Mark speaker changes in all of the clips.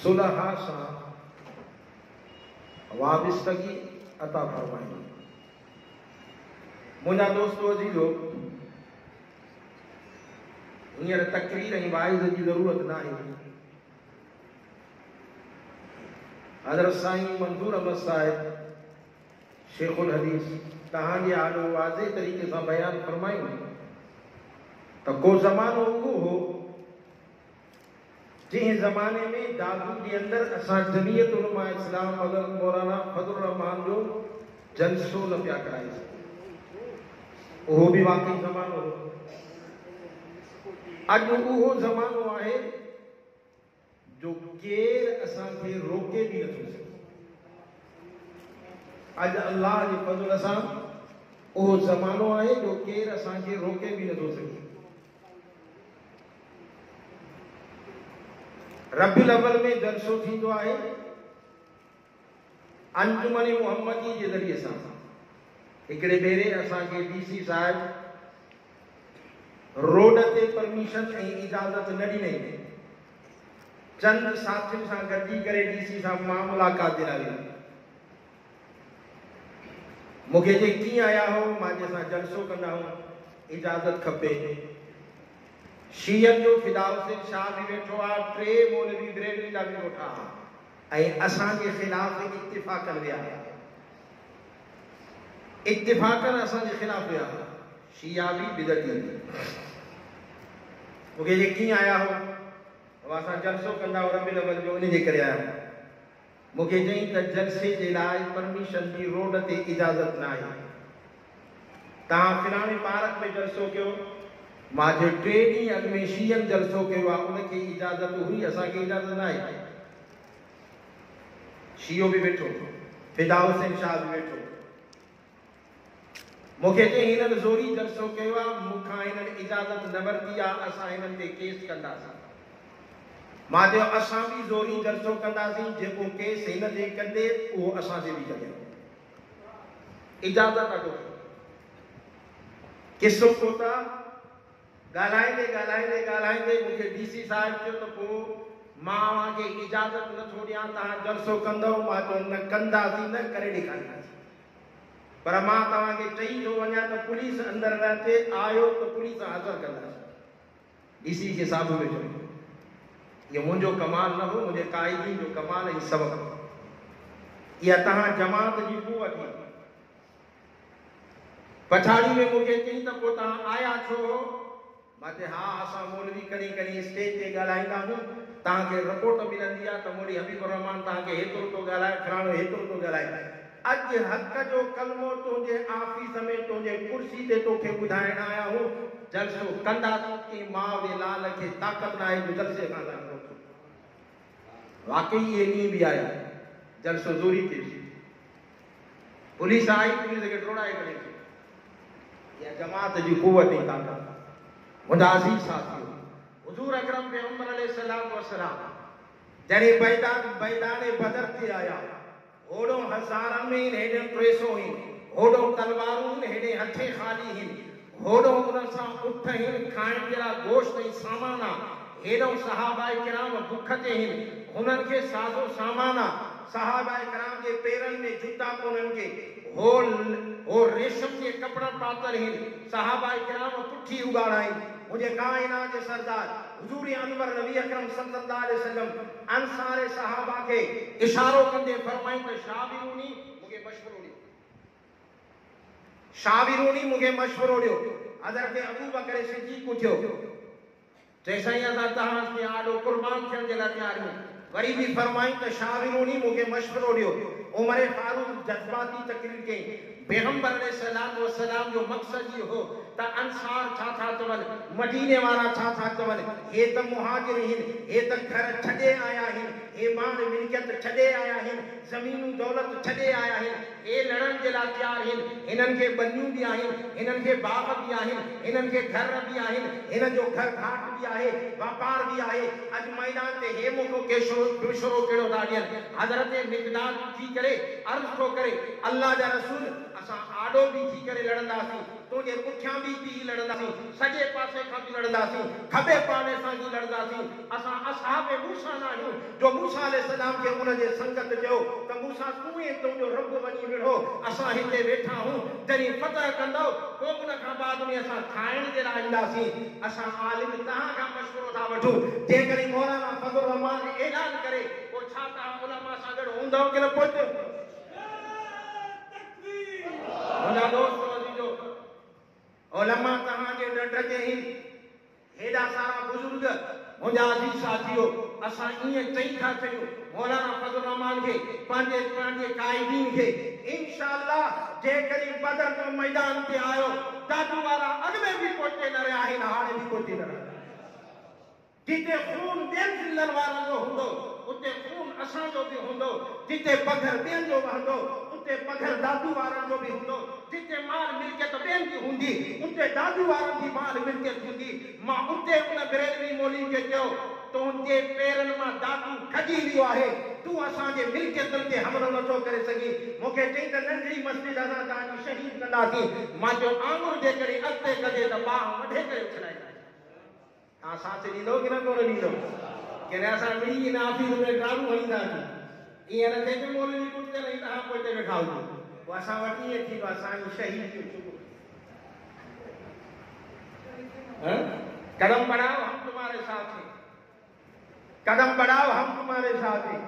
Speaker 1: सुलह सां वाबिस्तगी अता फरमाई। मुझा दोस्तों अजीजो, हींअर तकरीर ऐं वाइज़ जी ज़रूरत न आहे। हज़रत साईं मंजूर अहमद साहिब शेखुल हदीस तव्हांजे आॾो वाज़े तरीक़े सां बयान फरमायूं त को ज़मानो उहो हो जंहिं ज़माने में दादू जे अंदरि असां जमीयत उलमा इस्लाम मौलाना फज़लुर रहमान जो जलसो न पिया कराए सघूं। उहो बि वाक़ई ज़मानो हो। अॼु उहो ज़मानो आहे जो केरु असांखे रोके बि नथो सघे। अॼु अल्लाह जे फज़ल सां उहो ज़मानो आहे जो केरु असांखे रोके बि नथो सघे। रबीउल अव्वल में जलसो थींदो आहे अंजुमन मुहम्मदी जे ज़रिए सां। हिकिड़े भेरे असांखे डीसी साहिब रोड ते परमिशन ऐं इजाज़त न ॾिनई। चंद साथियुनि सां गॾिजी करे डीसी सां मां मुलाक़ात जे लाइ वियुमि। मूंखे जे कीअं आया हो, मां जंहिंसां जलसो कंदा आहियूं, इजाज़त खपे। शीयन जो फिदाउ हुसैन शाह बि वेठो आहे, 3 मौलवी ब्रेलवी जा बि वेठा ऐं असांजे ख़िलाफ़ इत्तिफ़ाक़न विया। इत्तिफ़ाक़न असांजे ख़िलाफ़ विया, शिया बि बिदती। मूंखे जे कीअं आया हो, असां जलसो कंदा आहियूं रबीउल अव्वल जो, इन जे करे आया। मूंखे चई त जलसे जे लाइ परमिशन जी रोड ते इजाज़त न आहे। तव्हां फिलाणे पार्क में जलसो कयो, मां जे 3 ॾींहं अॻु में शीयन जलसो कयो आहे, उनखे इजाज़त हुई, असांखे इजाज़त न आहे। शियो बि वेठो, फिदाउ हुसैन शाह बि वेठो। मूंखे चई हिननि ज़ोरी जलसो कयो आहे, मूंखां हिननि इजाज़त न वरिती आहे, असां हिननि ते केस कंदासीं। मां चयो असां बि ज़ोरी जलसो कंदासीं, जेको केस हिन ते कंदे उहो असां ते बि कंदे। इजाज़त अॻो किसो कोता ॻाल्हाईंदे ॻाल्हाईंदे ॻाल्हाईंदे मूंखे डीसी साहिब चयो त पोइ मां तव्हांखे इजाज़त नथो ॾियां, तव्हां जलसो कंदव। मां चयो न कंदासीं, न करे ॾेखारींदासीं। पर मां तव्हांखे चई थो वञा त पुलिस अंदरि न अचे, आयो त पुलिस हाज़िर कंदासीं। डीसी खे साम्हूं वेठो। इहो मुंहिंजो कमाल न हो, मुंहिंजे काइदीन जो कमाल ऐं सबक़। इहा तव्हां जमात जी कुवत आहे। पछाड़ी में मूंखे चई त पोइ तव्हां आया छो हो? मां चयो हा, असां मौलवी कॾहिं कॾहिं स्टेज ते ॻाल्हाईंदा आहियूं, तव्हांखे रिपोर्ट मिलंदी आहे त मौलवी हबीबुर रहमान तव्हांखे हेतिरो थो ॻाल्हाए, फलाणो हेतिरो थो ॻाल्हाए। अॼु हक़ जो कलमो तुंहिंजे आफ़ीस में तुंहिंजे कुर्सी ते तोखे ॿुधाइण आया आहियूं। जलसो कंदासीं कि माउ जे लाल खे ताक़त न आहे जो जलसे खां रोके। वाकई इहे ॾींहं बि आया, जलसो ज़ोरी थिए। पुलिस आई, पुलिस खे टोड़ाए करे। इहा जमात जी कुवत ऐं ताक़त। मुंहिंजा अज़ीज़ साथियो, हुज़ूर अकरम पैगंबर अलैहिस्सलाम वसलाम जॾहिं मैदान बदर ते आया, ओड़ो हज़ारनि में हेॾे 300 आहिनि, ओड़ो तलवारूं हेॾे हथे ख़ाली आहिनि, ओड़ो उन सां उठ आहिनि, खाइण जे लाइ गोश्त ऐं सामान आहे, हेॾो सहाबाए किराम बुख ते आहिनि, हुननि खे साज़ो सामान आहे। सहाबाए किराम जे पेरनि में जूता कोन्हनि के, हो रेशम जे कपड़ा पातल आहिनि। सहाबाए किराम पुठी उगाड़ा आहिनि। मुझे कायनात के सरदार हुजूर अनवर नबी अकरम सल्लल्लाहु अलैहि वसल्लम अंसार सहाबा के इशारो कंदे फरमाई त शाबिरूनी मुझे मशवरो ॾियो, शाबिरूनी मुझे मशवरो ॾियो। हज़रत अबू बकर सिद्दीक़ पुछियो, चई साईं असां तव्हांखे आॾो कुर्बान थियण जे लाइ तयार आहियूं। वरी भी फरमाई त शाबिरूनी मुझे मशवरो ॾियो। उमर फारूक जज्बाती तकरीर कई। पैगंबर अलैहिस्सलाम वसलाम जो मक़सद ये हो त अंसार छा चवनि, मदीने वारा छा चवनि, हे त मुहाजिर आहिनि, हे त घर छॾे आया आहिनि, हे माल मिल्कियत छॾे आया आहिनि, ज़मीन दौलत छॾे आया आहिनि, हे लड़ण जे लाइ तयार आहिनि। हिननि खे बनियूं बि आहिनि, हिननि खे बाग बि आहिनि, हिननि खे घर बि आहिनि, हिननि जो घर घाट बि आहे, वापार बि आहे। अॼु मैदान ते हे मुखो केशरो कहिड़ो था ॾियनि। हज़रत मिक़दाद थी करे अर्ज़ थो करे, अल्लाह जा रसूल असां आॾो बि थी करे लड़ंदासीं, तुझे पुठियां भी थी लड़ंदासीं, सॼे पासे खां बि लड़ंदासीं, खॿे पासे सां बि लड़ंदासीं। असां असहाबे मूसा न आहियूं जो मूसा अलैहिस्सलाम खे उन जे संगत चयो त मूसा तूं ई तुंहिंजो रब वञी विढ़ो, असां हिते वेठा आहियूं, जॾहिं फतह कंदो पोइ उन खां बाद में असां ठाहिण जे लाइ ईंदासीं। असां आलिम तव्हां खां मशवरो था वठूं, जेकॾहिं मौलाना फज़लुर रहमान ऐलान करे पोइ छा तव्हां उलमा सां गॾु हूंदव कि न पहुचो? मुंहिंजा दोस्त अजीजो, उलमा तव्हांजे ॾंढ ते ई हेॾा सारा बुज़ुर्ग मुंहिंजा अजीज साथियो, असां ईअं चई था सघूं मौलाना फज़लुर रहमान खे पंहिंजे काइदीन खे इंशाअल्लाह जेकॾहिं बदर जो मैदान ते आयो दादू वारा अॻ में बि पहुचे न रहिया आहिनि, हाणे बि पहुची न रहिया। जिते खून ॿियनि ज़िलनि वारनि जो हूंदो उते खून असांजो बि हूंदो, जिते पघर ॿियनि जो वहंदो उते पघर दादू वारनि जो बि हूंदो, जिते माल मिल्कियत ॿियनि जी हूंदी उते दादू वारनि जी माल मिल्कियत हूंदी। मां उते उन बरेलवी मौलवी खे चयो तुंहिंजे पेरनि मां दादू खॼी वियो आहे, तूं असांजे मिल्कियतनि ते हमलो नथो करे सघीं। मूंखे चई त नंढड़ी मस्जिद असां तव्हांजी शहीद कंदासीं। मां चयो आङुर जेकॾहिं अॻिते कजे त ॿाह वढे करे उछलाईंदासीं। तव्हां साथ ॾींदो कि न कोन ॾींदो? कि न असां मिली इन ऑफिस में ड्रामो हलींदासीं? ईअं न थिए कि मौलवी कुझु करे तव्हां पोइ हिते वेठा हुजो, पोइ असां वटि ईअं थींदो असांजी शहीद कदम बढ़ाओ हम तुम्हारे साथ हैं, कदम बढ़ाओ हम तुम्हारे साथ हैं।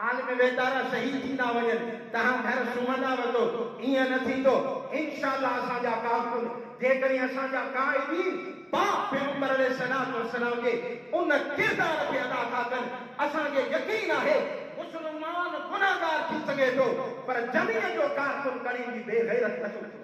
Speaker 1: आलिम वेचारा शहीद थींदा वञनि, तव्हां घर सुम्हंदा वञो, ईअं न थींदो। इंशाअल्लाह असांजा कारकुन जेकॾहिं असांजा काइदीन पाक पैगंबर अलैहिस्सलाम जे उन किरदार खे अदा था कनि, असांखे यकीन आहे मुस्लमान गुनाहगार थी सघे थो पर जमीन जो कारकुन कॾहिं बि बेगैरत नथो थी,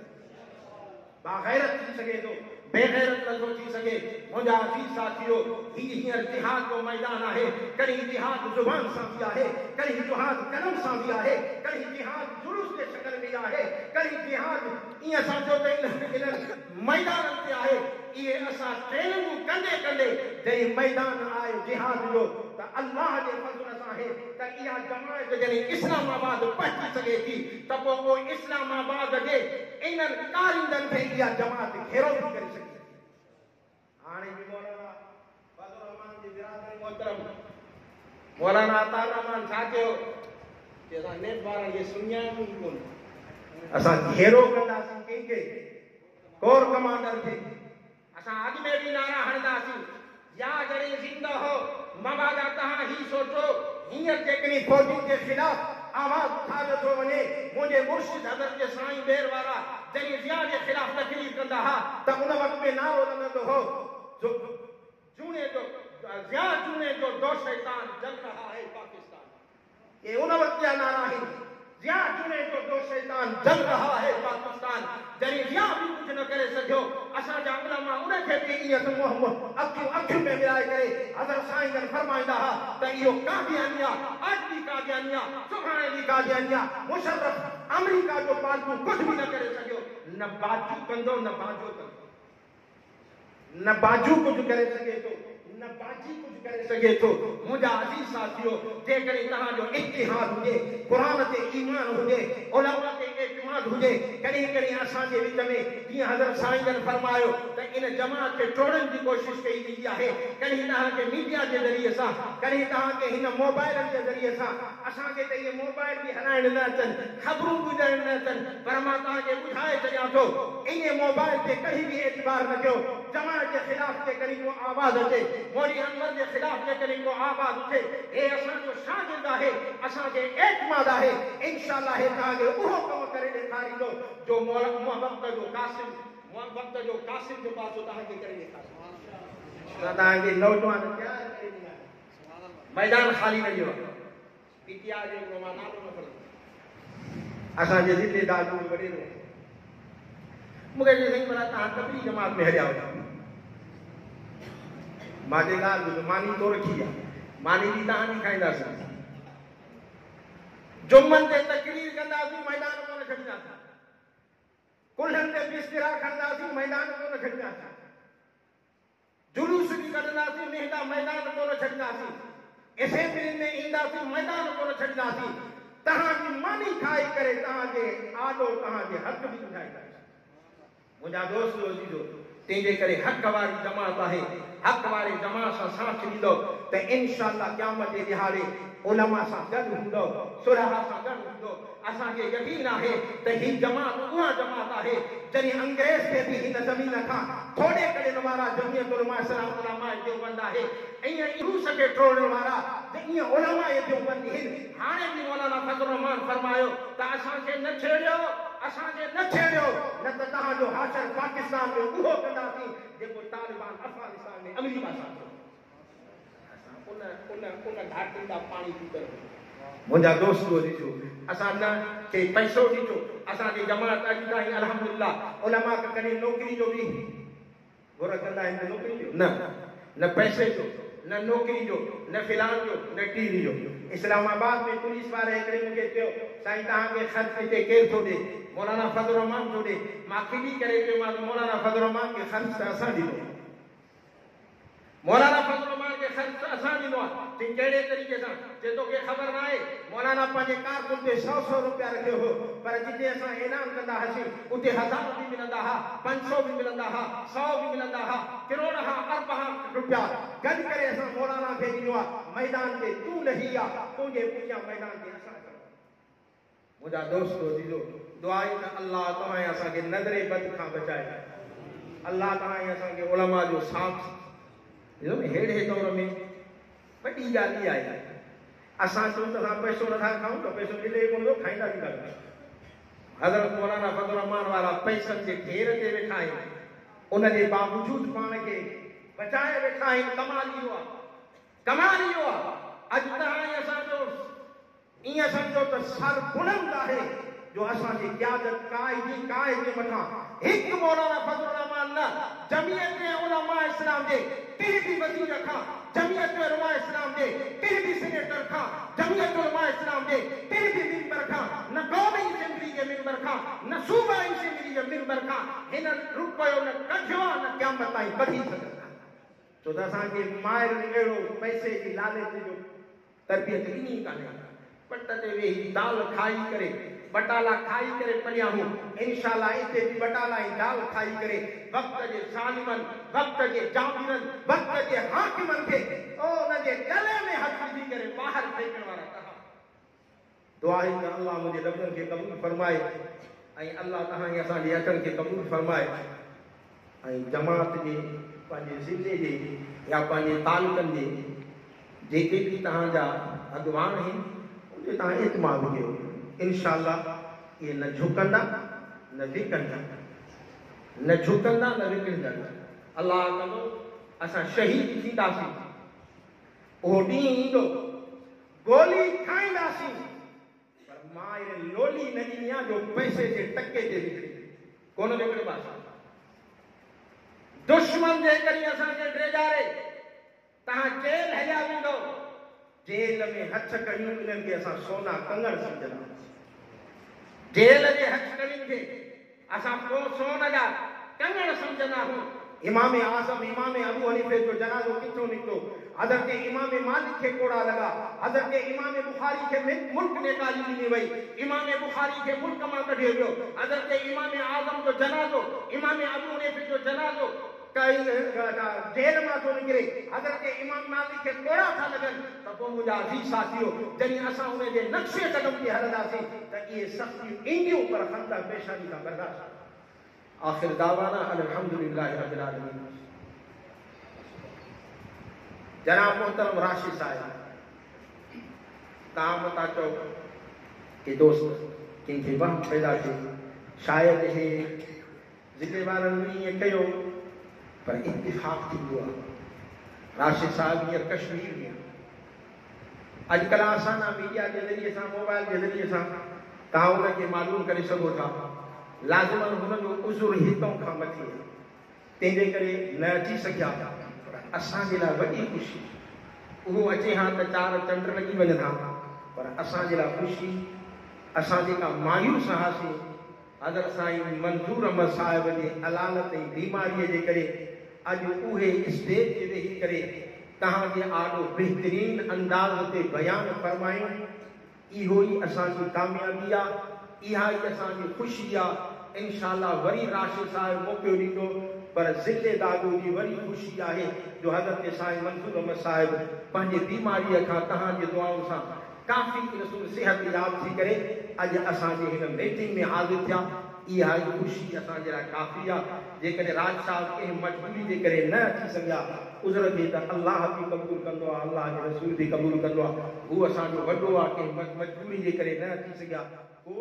Speaker 1: बागैरत थी सघे थो, बेगैरत नथो थी सघे। मुंहिंजा अजीज साथियो, हींअर जिहाद जो मैदान आहे, कॾहिं जिहाद ज़ुबान सां बि आहे, कॾहिं जिहाद कलम सां बि आहे, कॾहिं जिहाद जुलूस जे शक्ल में आहे, कॾहिं जिहाद ईअं सम्झो त इन मैदाननि ते आहे। इहे असां ट्रेनिंगूं कंदे कंदे जॾहिं मैदान आहे जिहाद जो त अल्लाह जे फज़ल सां आहे त इहा जमायत जॾहिं इस्लामाबाद पहुची सघे थी त पोइ इस्लामाबाद जे इन्हनि कारींदनि खे इहा जमात घेरो बि करे सघे थी। हाणे बि मौलाना फज़लुर रहमान जी बिरादरी मोहतरम मौलाना अता रहमान छा चयो कि असां नेट वारनि खे सुञाणूं ई कोन, असां घेरो कंदासीं कंहिंखे, कोर कमांडर खे। असां अॻ में बि नारा हणंदासीं, या जॾहिं ज़िंदा हो मबादा तव्हां ही सोचो हींअर जेकॾहिं फौजियुनि जे ख़िलाफ़ आवाज़ उठायो थो वञे। मुंहिंजे मुर्शिद हज़रत जे साईं बेर वारा जॾहिं ज़िया जे ख़िलाफ़ तकलीफ़ कंदा हुआ त उन वक़्त में नारो लॻंदो हो जूने जो ज़िया जूने जो दो शैतान जल रहा है पाकिस्तान। ये उन वक़्त जा नारा आहिनि, ज़िया जूने जो दो शैतान जल रहा है पाकिस्तान। जॾहिं ज़िया बि कुझु न करे सघियो, असांजा उलमा उनखे बि ईअं अखियुनि में मिलाए करे हज़रत साईं जन फरमाईंदा हुआ त इहो कादियानिया, अॼु बि कादियानिया, सुभाणे बि कादियानिया। मुशर्रफ अमेरिका जो पालतू कुझु बि न करे सघियो, न बाजू कंदो न बाजो कंदो, न बाजू कुझु करे सघे थो न बाजी कुझु करे सघे थो। मुंहिंजा अजीज साथियो, जेकॾहिं तव्हांजो इत्तिहाद हुजे, क़ुरान ते ईमान हुजे, उलमा ते एतमाद हुजे, कॾहिं कॾहिं असांजे विच में जीअं हज़रत साईं जन फरमायो त इन जमात खे टोड़ण जी कोशिशि कई वेंदी आहे, कॾहिं तव्हांखे मीडिया जे ज़रिए सां, कॾहिं तव्हांखे हिन मोबाइलनि जे ज़रिए सां। असांखे त इहे मोबाइल बि हलाइण न अचनि, ख़बरूं बि ॾियण न अचनि, पर मां तव्हांखे ॿुधाए छॾियां थो इन मोबाइल ते कॾहिं बि एतबार न कयो। जमात जे ख़िलाफ़ जेकॾहिं को आवाज़ अचे, मौली अनवर जे ख़िलाफ़ जेकॾहिं को आवाज़ उठे, हे असांजो शागिर्द आहे, असांखे एतमाद आहे, इंशाअल्लाह हे तव्हांखे उहो कमु करे ॾेखारींदो जो वक़्त जो कासिम जो पासो तव्हांखे करे ॾेखारींदो। तव्हांखे नौजवान मैदान ख़ाली न ॾियो। पीटीआई जो मां नालो न खणंदो, असांजे ज़िलेदार जो वॾेरो मूंखे चई भला तव्हां तबलीग जमात में हलिया हुआ। मां चई ॻाल्हि ॿुधो, मानी तो रखी आहे, मानी बि तव्हां बि खाईंदासीं। जुम्मन ते तकरीर कंदासीं, मैदान कोन छॾींदासीं। कुल्हनि ते बिस्तरा खणंदासीं, मैदान कोन छॾींदासीं। जुलूस बि कढंदासीं, मेहदा मैदान कोन छॾींदासीं। असेंबली में ईंदासीं, मैदान कोन छॾींदासीं। तव्हांजी मानी खाई करे तव्हांजे आॾो तव्हांजे हक़ बि ॿुधाईंदासीं। मुंहिंजा दोस्त अजीजो तंहिंजे करे हक़ वारी जमात आहे हक़ वारे जमात सां साथ ॾींदो त इंशाअल्लाह क़यामत जे ॾिहाड़े उलमा सां गॾु हूंदो सुरहा सां गॾु हूंदो असांखे यकीन आहे त ही जमात उहा जमात आहे जॾहिं अंग्रेज़ खे बि हिन ज़मीन खां थोरे कढण वारा जमीयत उलमा इस्लाम उलमा देवबंद आहे ईअं रूस खे टोड़ण वारा ईअं उलमा देवबंद आहिनि हाणे बि मौलाना फज़लुर रहमान फरमायो त असांखे न छेड़ियो न त तव्हांजो हाशर पाकिस्तान में उहो कंदासीं जेको तालिबान अफ़गानिस्तान में अमरीका सां थियो उन घाटी जा पाणी पीतर मुंहिंजा दोस्त ॾिजो असां न के पैसो ॾिजो असांजी जमात अॼु ताईं अल्हम्दुलिल्लाह उलमा खे कॾहिं नौकिरी जो बि घुर कंदा आहिनि नौकिरी जो न पैसे जो न नौकिरी जो न फिलहाल जो न टीवी जो इस्लामाबाद में पुलिस वारे हिकिड़े मूंखे चयो साईं तव्हांखे ख़र्च हिते केरु थो ॾे मौलाना फज़लुर रहमान थो ॾे मां खिली करे चयोमांसि मौलाना फज़लुर रहमान खे ख़र्च त असां ॾींदो मौलाना फज़लुर रहमान खे ख़र्च असां ॾींदो आहे चई कहिड़े तरीक़े सां जे तोखे ख़बर न आहे मौलाना पंहिंजे कारकुन ते 100 रुपया रखियो हो पर जिते असां ऐलान कंदा हुआसीं उते 1000 बि मिलंदा हुआ 500 बि मिलंदा हुआ 100 बि मिलंदा हुआ करोड़ खां अरब रुपया गॾु करे असां मौलाना खे ॾिनो आहे मैदान ते तूं लही आहे तुंहिंजे पुठियां मैदान ते असां मुंहिंजा दोस्त ॾिजो दुआ आहे त अल्लाह तव्हां असांखे नज़रे बद खां बचाए अल्लाह तव्हां असांखे उलमा जो साथ हेड़े दौर में वॾी ॻाल्हि इहा आहे असां चऊं त असां पैसो नथा खाऊं त पैसो मिले कोन थो खाईंदा बि कान हज़रत मौलाना फज़लुर रहमान वारा पैसनि जे ढेर ते वेठा आहिनि उन जे बावजूद पाण खे बचाए वेठा आहिनि कमाल इहो आहे अॼु तव्हां असांजो ईअं सम्झो त सर बुलंद आहे जो असांजी क़यादत काए जे मथां हिकु मौलाना फज़लुर रहमान न जमीयत उलमा इस्लाम जे टिर्बी वज़ीर खां जमीयत उलमा इस्लाम जे टिर्बी सीनेटर खां जमीयत उलमा इस्लाम जे टिर्बी मिंबर खां न क़ौमी असेंबली जे मिंबर खां न सूबाई असेंबली जे मिंबर खां हिन रुपयो न कढियो न क़यामत ताईं कढी सघंदा छो त असांखे माहिर अहिड़ो पैसे जी लालच जो तरबियत ॾिनी कान्हे पट ते वेही दाल खाई करे बटाला खाई करे पलिया हूं इंशाअल्लाह इते भी बटाला ऐं दाल खाई करे वक्त जे ज़ालिमन वक्त जे जाबिरन वक्त जे हाकिमन खे उन जे गले में हथ विझी करे बाहर फेंकण वारा कहा दुआ आहे त अल्लाह मुंहिंजे लफ़्ज़नि खे क़बूल फरमाए ऐं अल्लाह तव्हां असांजे अचण खे क़बूल फरमाए ऐं जमात जे पंहिंजे ज़िले जे या पंहिंजे तालुकनि जे जेके बि तव्हांजा अॻवान आहिनि उते तव्हां एतमाद कयो इंशाअल्लाह ये न झुकंदा न विकंदा न झुकंदा न विकंदा अल्लाह कंदो असां शहीद थींदासीं उहो ॾींहुं ईंदो गोली खाईंदासीं पर मां ये लोली न ॾिनी आहे जो पैसे जे टके ते विकिणे कोन विकिणे पासे दुश्मन जे करे असांखे ड्रेजारे तव्हां जेल हलिया वेंदो जेल में हथ कढ़ियूं इन्हनि खे असां सोना कंगण सम्झंदा जेल जे हथकड़ियुनि खे असां सोन जा कंगण सम्झंदा आहियूं इमाम आज़म इमाम अबू हनीफे जो जनाज़ो किथों निकितो हज़रत इमाम मालिक खे कोड़ा लॻा हज़रत इमाम बुखारी खे मुल्क निकाली ॾिनी वई इमाम बुखारी खे मुल्क मां कढियो वियो हज़रत इमाम आज़म जो जनाज़ो इमाम अबू हनीफे जो जनाज़ो जेल मां थो निकिरे हज़रत इमाम मालिक खे कोड़ा था लॻनि त पोइ मुंहिंजा अज़ीज़ साथियो जॾहिं असां उन जे नक्शे क़दम ते हलंदासीं त इहे सख़्तियूं ईंदियूं पर खंदा पेशानी खां बर्दाश्त आख़िर दावाना अल्हम्दुलिल्लाह रब्बिल आलमीन जनाब मोहतरम राशिद साहिब तव्हां मता चओ कि दोस्त कंहिंखे वहम पैदा थिए शायदि हे ज़िले वारनि ईअं कयो पर इत्तिफ़ाक़ थींदो आहे राशिद साहिब हींअर कश्मीर में अॼुकल्ह असांजा मीडिया जे ज़रिए सां मोबाइल जे ज़रिए सां तव्हां उनखे मालूम करे सघो था लाज़िमन हुनजो उज़ुर हितों खां मथे तंहिंजे करे न अची सघिया पर असांजे लाइ वॾी ख़ुशी उहो अचे हा त 4 चंड लॻी वञनि हा पर असांजे लाइ ख़ुशी असां जेका मायूस हुआसीं हज़रत साईं मंज़ूर अहमद साहिब जे अलालत ऐं बीमारीअ जे करे अॼु उहे स्टेज ते वेही करे तव्हांजे आॾो बहितरीन अंदाज़ ते बयानु फरमायूं इहो ई असांजी कामयाबी आहे इहा ई असांजी ख़ुशी आहे इंशाअल्लाह वरी राशिद साहिब मौक़ो ॾींदो पर ज़िले दागो जी वरी ख़ुशी आहे जो हज़रत साईं मंसूर अहमद साहिब पंहिंजे बीमारीअ खां तव्हांजी दुआउनि सां काफ़ी रसूल सिहत यादि थी करे अॼु असांजे हिन मीटिंग में हाज़िर थिया। इहा ख़ुशी असांजे लाइ काफ़ी आहे। जेकॾहिं राज साहिब कंहिं मजबूरी जे करे न अची सघिया उज़र जे त अल्लाह बि क़बूल कंदो आहे, अल्लाह जे रसूल बि क़बूल कंदो आहे। हू असांजो वॾो आहे, कंहिं मजबूरी जे करे न अची सघिया। को